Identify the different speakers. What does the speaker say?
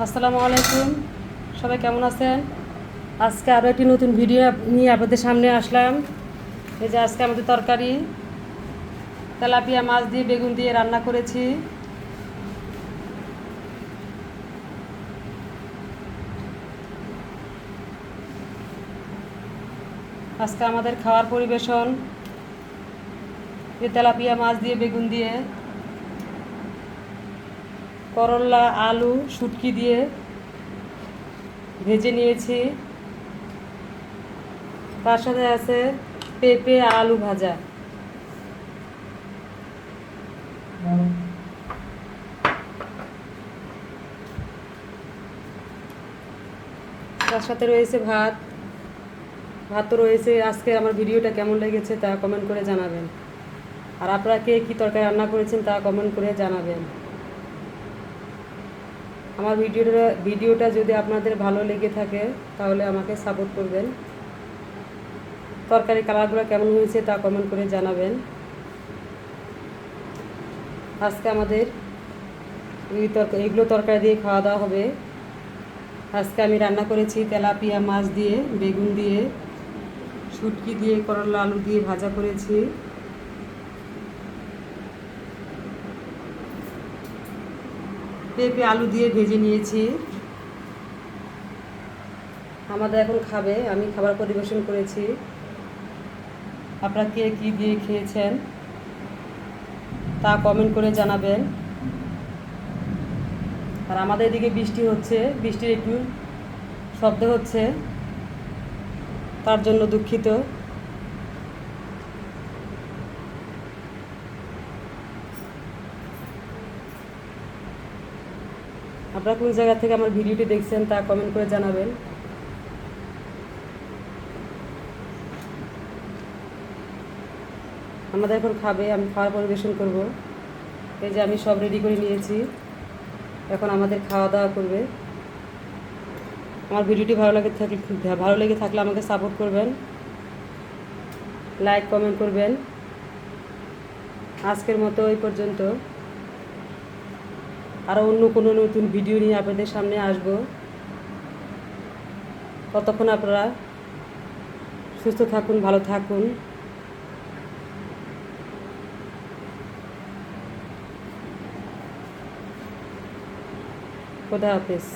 Speaker 1: আসসালামু আলাইকুম, সবাই কেমন আছেন? আজকে আরও একটি নতুন ভিডিও নিয়ে আপনাদের সামনে আসলাম। এই যে আজকে আমাদের তরকারি তেলাপিয়া মাছ দিয়ে বেগুন দিয়ে রান্না করেছি। আজকে আমাদের খাওয়ার পরিবেশন যে তেলাপিয়া মাছ দিয়ে বেগুন দিয়ে, করলা আলু শুটকি দিয়ে ভেজে নিয়েছি। তার সাথে আছে পেঁপে আলু ভাজা। তার সাথে রয়েছে ভাতও রয়েছে। আজকে আমার ভিডিওটা কেমন লেগেছে তা কমেন্ট করে জানাবেন। আর আপনারা কে কী তরকারি রান্না করেছেন তা কমেন্ট করে জানাবেন। আমার ভিডিওটা যদি আপনাদের ভালো লেগে থাকে তাহলে আমাকে সাপোর্ট করবেন। তরকারি কালারগুলো কেমন হয়েছে তা কমেন্ট করে জানাবেন। আজকে আমাদের এগুলো তরকারি দিয়ে খাওয়া দাওয়া হবে। আজকে আমি রান্না করেছি তেলাপিয়া মাছ দিয়ে বেগুন দিয়ে শুটকি দিয়ে করলা আলু দিয়ে ভাজা করেছি। পেঁপে আলু দিয়ে ভেজে নিয়েছি। আমাদের এখন খাবে, আমি খাবার পরিবেশন করেছি। আপনারা কে কী দিয়ে খেয়েছেন তা কমেন্ট করে জানাবেন। আর আমাদের এদিকে বৃষ্টি হচ্ছে, বৃষ্টির একটু শব্দ হচ্ছে, তার জন্য দুঃখিত। আপনারা কোন জায়গা থেকে আমার ভিডিওটি দেখছেন তা কমেন্ট করে জানাবেন। আমাদের এখন খাবে, আমি খাওয়ার পরিবেশন করব। এই যে আমি সব রেডি করে নিয়েছি, এখন আমাদের খাওয়া দাওয়া করবে। আমার ভিডিওটি ভালো লেগে থাকলে আমাকে সাপোর্ট করবেন, লাইক কমেন্ট করবেন। আজকের মতো এই পর্যন্ত। আরও অন্য কোনো নতুন ভিডিও নিয়ে আপনাদের সামনে আসব। ততক্ষণ আপনারা সুস্থ থাকুন, ভালো থাকুন। খোদা হাফেজ।